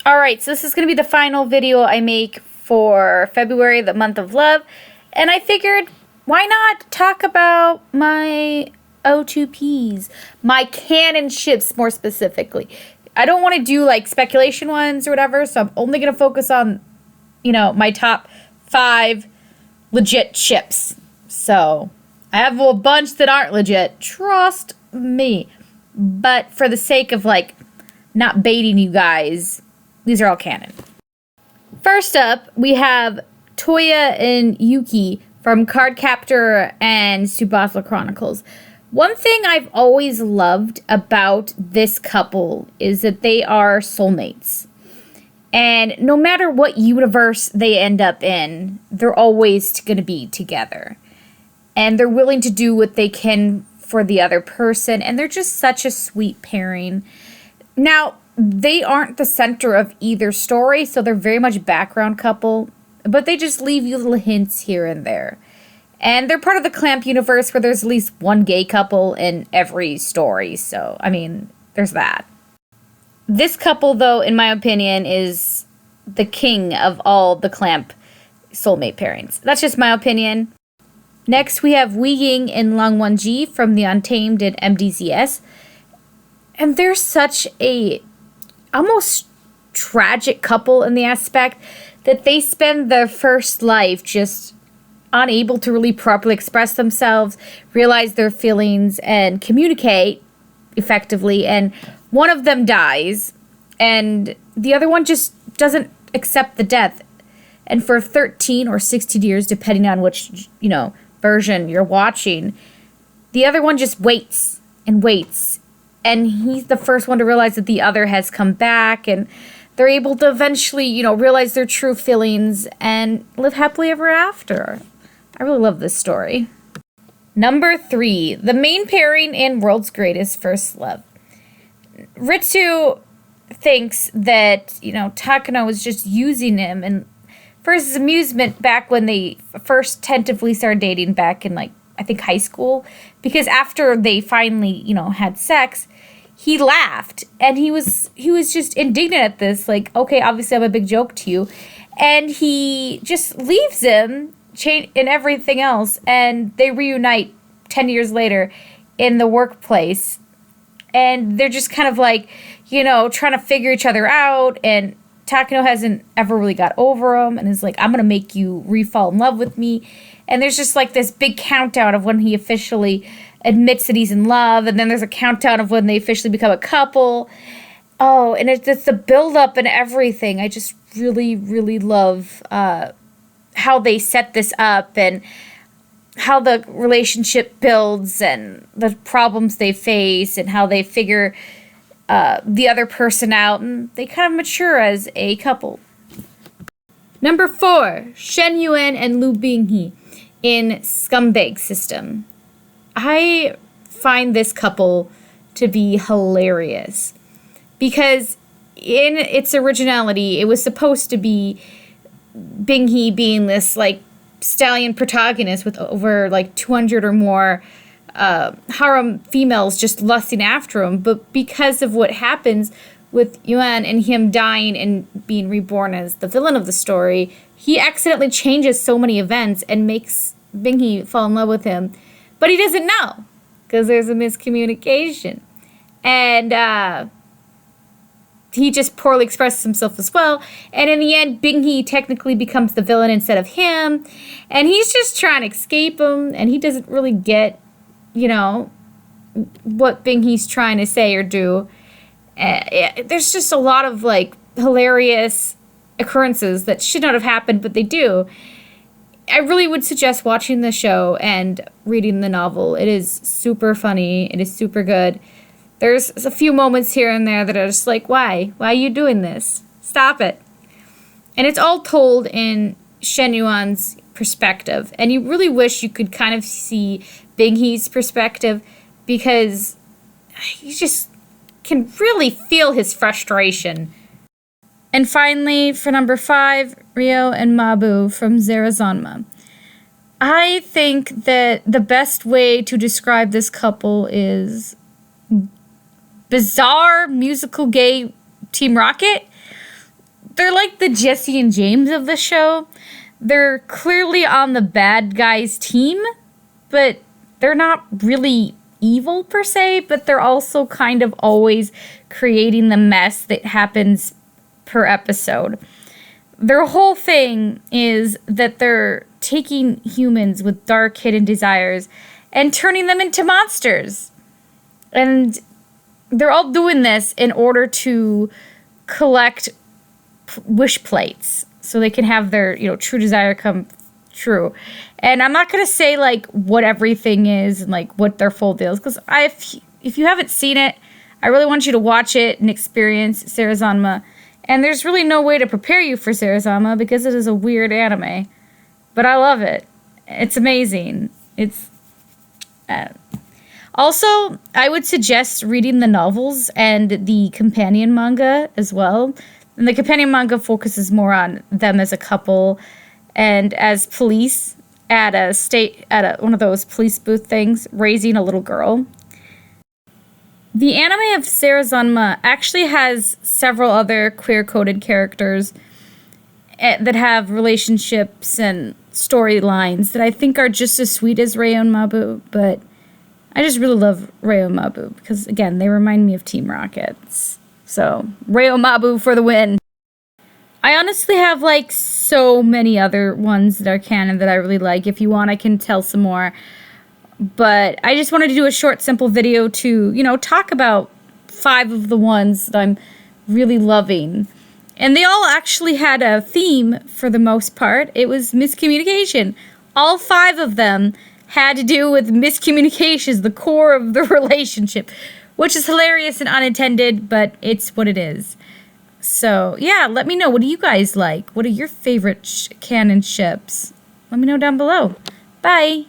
Alright, so this is going to be the final video I make for February, the month of love. And I figured, why not talk about my O2Ps? My canon ships, more specifically. I don't want to do, like, speculation ones or whatever, so I'm only going to focus on, my top 5 legit ships. So, I have a bunch that aren't legit. Trust me. But for the sake of, not baiting you guys, these are all canon. First up, we have Toya and Yuki from Cardcaptor and Tsubasa Chronicles. One thing I've always loved about this couple is that they are soulmates. And no matter what universe they end up in, they're always going to be together. And they're willing to do what they can for the other person. And they're just such a sweet pairing. Now, they aren't the center of either story, so they're very much background couple, but they just leave you little hints here and there. And they're part of the Clamp universe where there's at least one gay couple in every story, so, there's that. This couple, though, in my opinion, is the king of all the Clamp soulmate pairings. That's just my opinion. Next, we have Wei Ying and Lang Wonji from The Untamed and MDZS. And they're such a almost tragic couple in the aspect that they spend their first life just unable to really properly express themselves, realize their feelings, and communicate effectively. And one of them dies, and the other one just doesn't accept the death. And for 13 or 16 years, depending on which, version you're watching, the other one just waits and waits. And he's the first one to realize that the other has come back, and they're able to eventually, realize their true feelings and live happily ever after. I really love this story. Number 3, the main pairing in World's Greatest First Love. Ritsu thinks that, Takano was just using him and for his amusement back when they first tentatively started dating back in, I think high school, because after they finally, had sex, he laughed, and he was just indignant at this, okay, obviously I'm a big joke to you, and he just leaves him and everything else, and they reunite 10 years later in the workplace, and they're just kind of trying to figure each other out, and Takano hasn't ever really got over him, and is I'm gonna make you re-fall in love with me. And there's just this big countdown of when he officially admits that he's in love. And then there's a countdown of when they officially become a couple. Oh, and it's the build-up and everything. I just really, really love how they set this up and how the relationship builds and the problems they face and how they figure the other person out. And they kind of mature as a couple. Number 4, Shen Yuan and Lu Binghee in Scumbag System. I find this couple to be hilarious because in its originality, it was supposed to be Binghee being this stallion protagonist with over 200 or more harem females just lusting after him. But because of what happens with Yuan and him dying and being reborn as the villain of the story, he accidentally changes so many events and makes Binghee fall in love with him. But he doesn't know, because there's a miscommunication. And he just poorly expresses himself as well. And in the end, Binghee technically becomes the villain instead of him. And he's just trying to escape him, and he doesn't really get, what Binghee's trying to say or do. There's just a lot of hilarious occurrences that should not have happened, but they do. I really would suggest watching the show and reading the novel. It is super funny. It is super good. There's a few moments here and there that are just why? Why are you doing this? Stop it. And it's all told in Shen Yuan's perspective. And you really wish you could kind of see Binghee's perspective, because you just can really feel his frustration. And finally, for number 5, Ryo and Mabu from Zerazanma. I think that the best way to describe this couple is bizarre musical gay Team Rocket. they're like the Jesse and James of the show. They're clearly on the bad guys' team, but they're not really evil per se, but they're also kind of always creating the mess that happens per episode. Their whole thing is that they're taking humans with dark hidden desires and turning them into monsters. And they're all doing this in order to collect wish plates so they can have their, true desire come true. And I'm not going to say like what everything is and like what their full deal is, because if you haven't seen it, I really want you to watch it and experience Sarazanma. And there's really no way to prepare you for Sarazanma because it is a weird anime. But I love it. It's amazing. It's also, I would suggest reading the novels and the companion manga as well. And the companion manga focuses more on them as a couple and as police at one of those police booth things, raising a little girl. The anime of Sarazanma actually has several other queer-coded characters that have relationships and storylines that I think are just as sweet as Reo and Mabu, but I just really love Reo and Mabu because, again, they remind me of Team Rockets. So, Reo Mabu for the win. I honestly have, like, so many other ones that are canon that I really like. If you want, I can tell some more. But I just wanted to do a short, simple video to, talk about 5 of the ones that I'm really loving. And they all actually had a theme for the most part. It was miscommunication. All 5 of them had to do with miscommunications, the core of the relationship, which is hilarious and unintended, but it's what it is. So, yeah, let me know. What do you guys like? What are your favorite canon ships? Let me know down below. Bye!